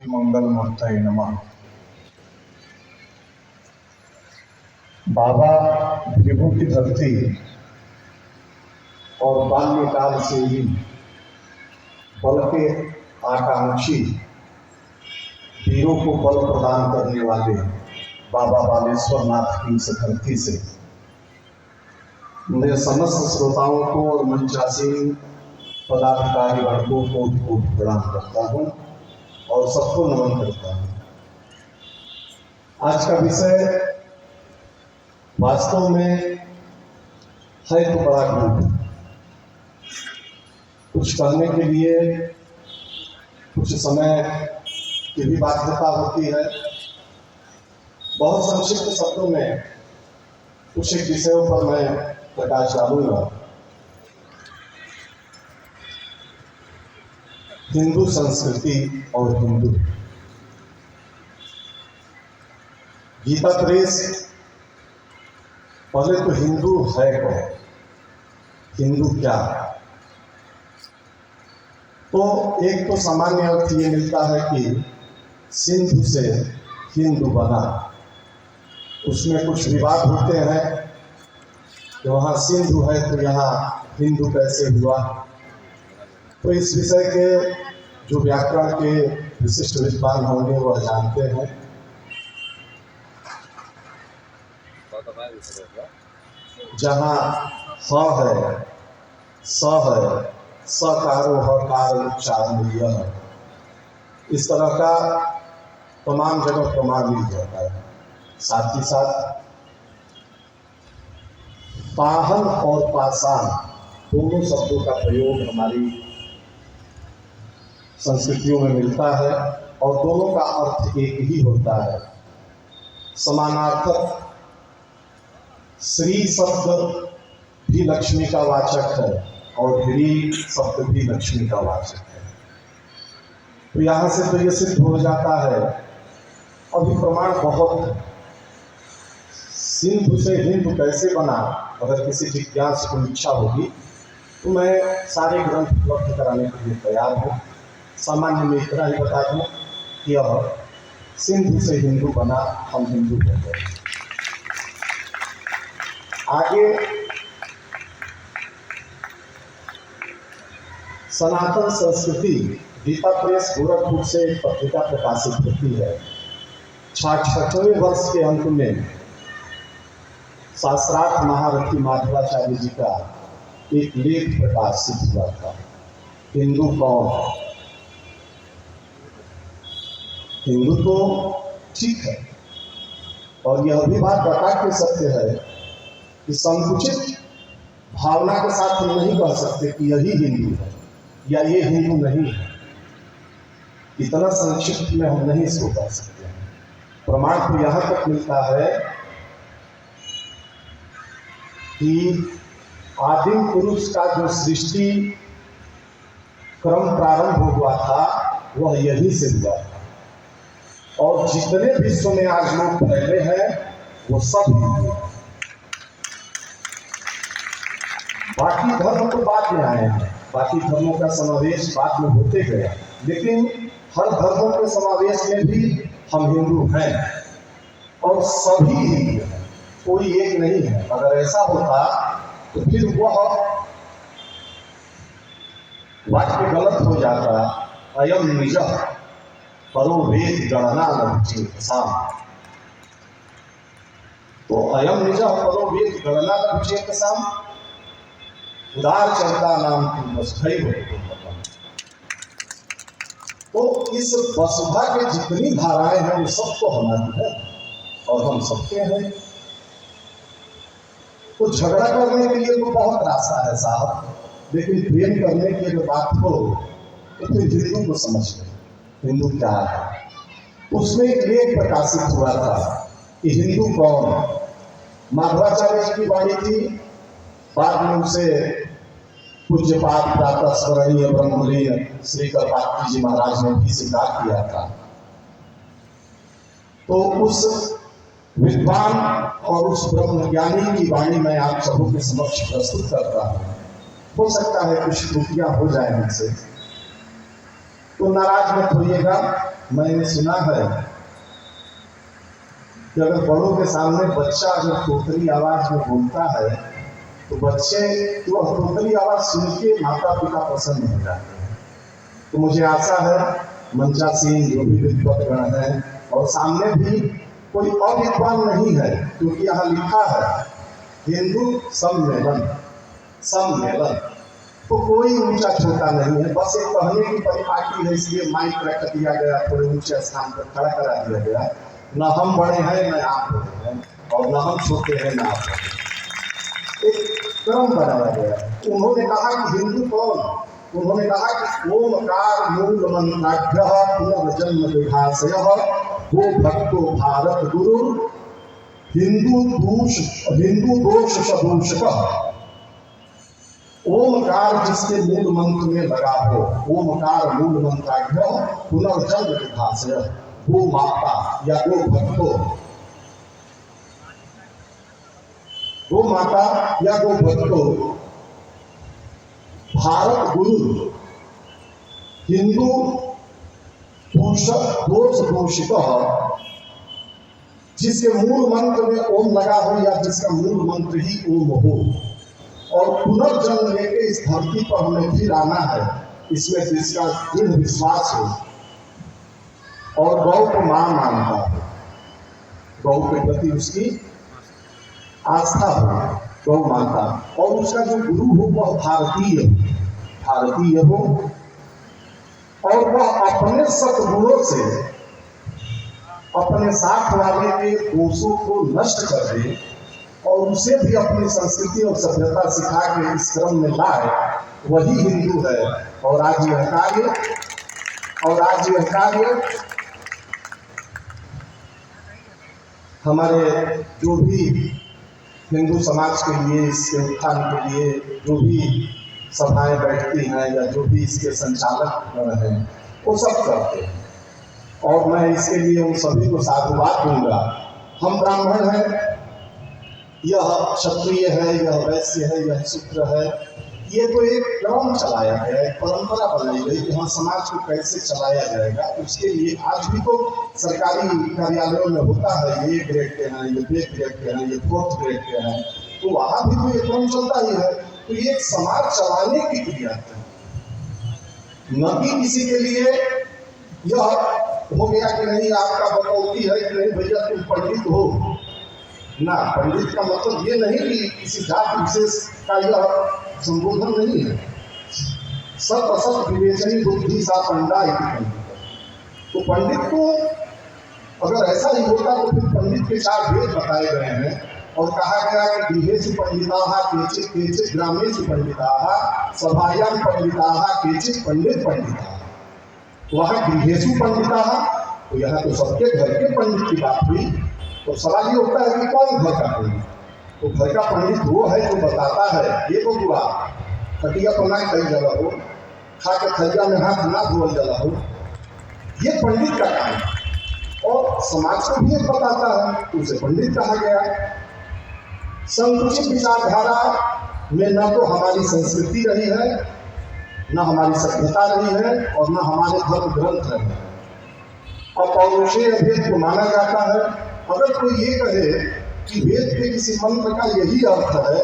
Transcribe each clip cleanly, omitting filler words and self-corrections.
मंगलमूर्तये नमः। बाबा विभू की धरती और बाल्यकाल से ही बल के आकांक्षी वीरों को बल प्रदान करने वाले बाबा बालेश्वर नाथ की इस धरती से मेरे समस्त श्रोताओं को और मंचासीन पदाधिकारी वर्गों को प्रणाम करता हूँ और सबको नमन करता हूँ। आज का विषय वास्तव में है तो बड़ा गूढ़। कुछ करने के लिए कुछ समय की भी बाध्यता होती है। बहुत संक्षिप्त शब्दों में कुछ एक विषयों पर मैं प्रकाश डालूंगा। हिंदू संस्कृति और हिंदू गीता प्रेस पहले तो हिंदू है कौन, हिंदू क्या? तो एक तो सामान्य अर्थ ये मिलता है कि सिंधु से हिंदू बना। उसमें कुछ विवाद होते हैं कि वहाँ सिंधु है तो यहाँ हिंदू कैसे हुआ। तो इस विषय के जो व्याकरण के विशिष्ट विद्वान होंगे वह जानते हैं। जहाँ ह है, स है, सकारो हकार उच्चारणीय है, इस तरह का तमाम जगह प्रमाण मिल जाता है। साथ ही साथ पाहन और पाषाण दोनों शब्दों का प्रयोग हमारी संस्कृतियों में मिलता है और दोनों का अर्थ एक ही होता है। समानार्थक श्री शब्द भी लक्ष्मी का वाचक है और ह्री शब्द भी लक्ष्मी का वाचक है। तो यहाँ से तो ये सिद्ध हो जाता है। अभी प्रमाण बहुत है। सिंधु से हिंदू कैसे बना, अगर किसी जिज्ञास को इच्छा होगी तो मैं सारे ग्रंथ उपलब्ध कराने के लिए तैयार हूँ। सामान्य में इतना ही बता दूँ कि यह सिंधु से हिंदू बना, हम हिंदू हो गए। आगे सनातन संस्कृति गीता प्रेस गोरखपुर से एक पत्रिका प्रकाशित होती है। 66वें वर्ष के अंत में शास्त्रार्थ महारथी माधवाचार्य जी का एक लेख प्रकाशित हुआ था। हिंदू कौन है? हिंदू तो ठीक है, और यह भी बात बता के सत्य है कि संकुचित भावना के साथ हम नहीं कह सकते कि यही हिंदू है या ये हिंदू नहीं है। इतना संक्षिप्त में हम नहीं इसको कह सकते हैं। प्रमाण तो यहाँ तक मिलता है कि आदिम पुरुष का जो सृष्टि क्रम प्रारंभ हुआ था वह यहीं से हुआ था, और जितने विश्व में आज लोग फैले हैं वो सब हिंदू हैं। बाकी धर्म तो बाद में आए हैं, बाकी धर्मों का समावेश बाद में होते गया, लेकिन हर धर्मों के समावेश में भी हम हिंदू हैं और सभी हिंदू हैं, कोई एक नहीं है। अगर ऐसा होता तो फिर वह वाक्य गलत हो जाता। अयम निज परो वेद गणना लभ्येतसाम। तो अयम निज परो वेद गणना लभ्येतसाम उदार चरिता नाम की वसुधैव कुटुम्बकम्। तो इस वसुधा के जितनी धाराएं हैं वो सब तो हमारी है और हम सबके हैं। तो झगड़ा करने के लिए तो बहुत रास्ता है साहब, लेकिन प्रेम करने की जो बात हो तो फिर हिंदू को समझ लें हिंदू क्या है। उसमें एक लेख प्रकाशित हुआ था कि हिंदू कौन है। माधवाचार्य की वाणी थी, बाद में उसे पूज्यपाद प्रातः स्मरणीय ब्रह्मलीन श्री कल्पात्री जी महाराज ने भी स्वीकार किया था। तो उस विद्वान और उस ब्रह्मज्ञानी की वाणी मैं आप सबों के समक्ष प्रस्तुत करता हूँ। हो सकता है कुछ त्रुटियां हो जाए मुझसे, तो नाराज मत होइएगा। मैंने सुना है कि अगर बड़ों के सामने बच्चा अगर तोतली आवाज में बोलता है तो बच्चे वह तोतली आवाज सुन के माता पिता प्रसन्न हो जाते हैं। तो मुझे आशा है मंचा सिंह जो भी विद्वत है और सामने भी कोई अविद्वान नहीं है, क्योंकि यहाँ लिखा है हिंदू सम्मेलन, सम्मेलन तो कोई ऊंचा छोटा नहीं है, बस एक कहने की परिपाटी है, इसलिए माइक रख दिया गया, थोड़े ऊंचे स्थान पर खड़ा करा दिया गया। न हम बड़े हैं न आप बड़े हैं और न हम छोटे हैं न आप बड़े, एक क्रम बनाया गया। उन्होंने कहा कि हिंदू कौन, उन्होंने कहा कि ओमकार मूल मंत्राभ्यः पुनर्जन्म विभाषयः गो भक्तो भारत गुरु हिंदू दोष सदूषकः। ओमकार जिसके मूल मंत्र में लगा हो, ओमकार मूल मंत्राभ्यः पुनर्जन्म विभाषयः गो माता या गो भक्तो, गो माता या गो भक्तो भारत गुरु हिंदू दोष दूषितः, जिसके मूल मंत्र में ओम लगा हो या जिसका मूल मंत्र ही ओम हो, और पुनर्जन्म लेके इस धरती पर हमें फिर आना है, इसमें जिसका दृढ़ विश्वास हो और गौ को मां मानता हो, गौ के प्रति उसकी आस्था हो, गौ माता, और उसका जो गुरु हो वह भारतीय हो और वह अपने सद्गुणों से अपने साथ वाले के दोषों को नष्ट कर दे और उसे भी अपनी संस्कृति और सभ्यता सिखा के इस क्रम में लाए, वही हिंदू है। और आज यह कार्य हमारे जो भी हिंदू समाज के लिए, इसके उत्थान के लिए जो भी सभाएं बैठती हैं या जो भी इसके संचालक हैं वो सब करते हैं, और मैं इसके लिए उन सभी को साधुवाद दूंगा। हम ब्राह्मण हैं, यह क्षत्रिय है, यह वैश्य है, यह शूद्र है, ये तो एक क्रम चलाया गया, एक परंपरा बनाई गई कि हाँ समाज को कैसे चलाया जाएगा। उसके लिए आज भी तो सरकारी कार्यालयों में होता है, ये ग्रेड के हैं, ये बे ग्रेड के हैं, ये फोर्थ ग्रेड के हैं, तो वहां भी तो ये क्रम चलता ही है। तो ये समाज चलाने की क्रिया है, न कि किसी के लिए यह हो गया कि नहीं आपका बकौती है कि नहीं भैया तुम पंडित हो ना। पंडित का मतलब ये नहीं कि किसी जाति विशेष का यह संबोधन नहीं है। सत असत विवेचनी बुद्धि सा पंडा पंडित, तो पंडित को अगर ऐसा ही होता तो फिर पंडित के 4 भेद बताए गए हैं और कहा गया कि गृहेषु पंडिताः केचित् केचित् ग्रामेषु पंडिताः सभायां पंडिताः केचित् पंडित पंडिताः। वहाँ गृहेषु पंडिताः, तो यहाँ तो सबके घर के पंडित की बात हुई। तो सवाल ये होता है कि कौन घर का पंडित? तो घर का पंडित वो है जो बताता है ये तो हुआ खटिया तो ना कई जगह हो, खा के थैया में हाथ ना धोल जला हो, ये पंडित का काम है। और समाज को भी एक बताता है, तो उसे पंडित कहा गया। संकुचित विचारधारा में न तो हमारी संस्कृति रही है, न हमारी सभ्यता रही है और न हमारे धर्म ग्रंथ रहे हैं। अब पौरुषेय भेद को माना जाता है। अगर कोई ये कहे कि वेद के किसी मंत्र का यही अर्थ है,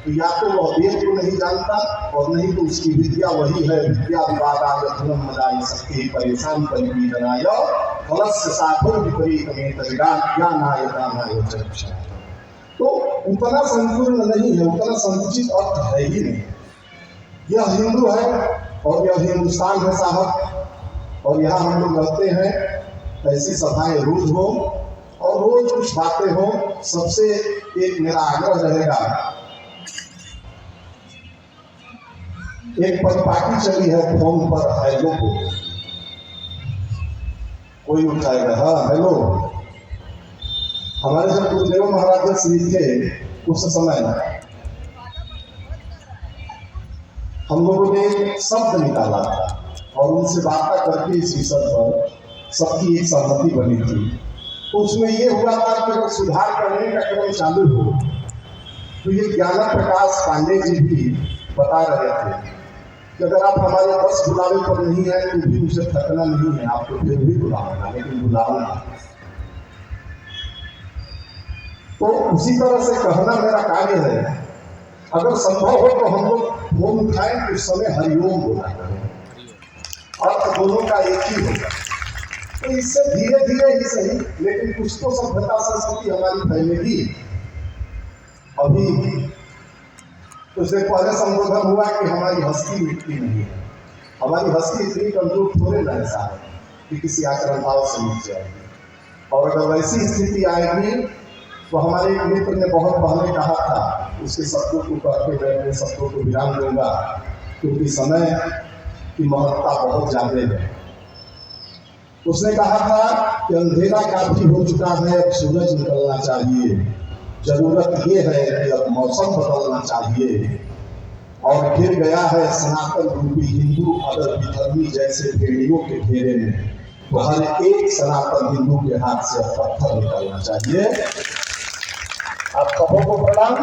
तो या तो वह वेद को नहीं जानता और नहीं तो उसकी विद्या वही है विद्या विवादाय धर्म मदाय शक्ति परेशान परिपीडनाय फलस्य साधुर विपरीत में ज्ञानाय दानाय च। तो उतना संपूर्ण नहीं है, उतना संकुचित अर्थ है ही नहीं। यह हिंदू है और यह हिंदुस्तान है साहब, और यहाँ हम लोग रहते हैं। ऐसी सभाएं रोज हो और रोज कुछ बातें हो। सबसे एक मेरा आग्रह रहेगा, एक परिपाटी चली है फोन पर, हेलो को कोई उठाएगा? हाँ हेलो। हमारे जब गुरुदेव महाराज श्री थे उस समय हम लोगों ने एक शब्द निकाला था और उनसे वार्ता करके इस विषय पर सबकी एक सहमति बनी थी। तो उसमें ये हुआ था कि अगर सुधार करने का क्रम चालू हो तो ये ज्ञान प्रकाश पांडे जी भी बता रहे थे कि अगर आप हमारे 10 बुलावे पर नहीं है तो भी मुझे थकना नहीं है, आपको फिर भी बुलाऊंगा, लेकिन बुलाऊंगा। तो उसी तरह से कहना मेरा कार्य है, अगर संभव हो तो हम लोग फोन उठाएं तो उस समय हरिओम बोला करें, अर्थ दोनों का एक ही होगा। तो इससे धीरे धीरे ही सही, लेकिन कुछ तो सभ्यता संस्कृति हमारी फैलेगी। अभी कुछ देर पहले संबोधन हुआ कि हमारी हस्ती मिटती नहीं है। हमारी हस्ती इतनी कमजोर थोड़े ना ऐसा है कि किसी आचरण भाव से मिट जाएगी। और अगर वैसी स्थिति आएगी तो हमारे एक मित्र ने बहुत पहले कहा था, उसके शब्दों को कहते हुए अपने शब्दों को विराम दूंगा, क्योंकि समय की महत्ता बहुत ज्यादा है। उसने कहा था कि अंधेरा काफी हो चुका है, अब सूरज निकलना चाहिए। जरूरत ये है कि अब मौसम बदलना चाहिए। और गिर गया है सनातन रूपी हिंदू अगर विधर्मी जैसे भेड़ियों के घेरे में, तो हर एक सनातन हिंदू के हाथ से अब पत्थर निकलना चाहिए। आप सबों को प्रणाम।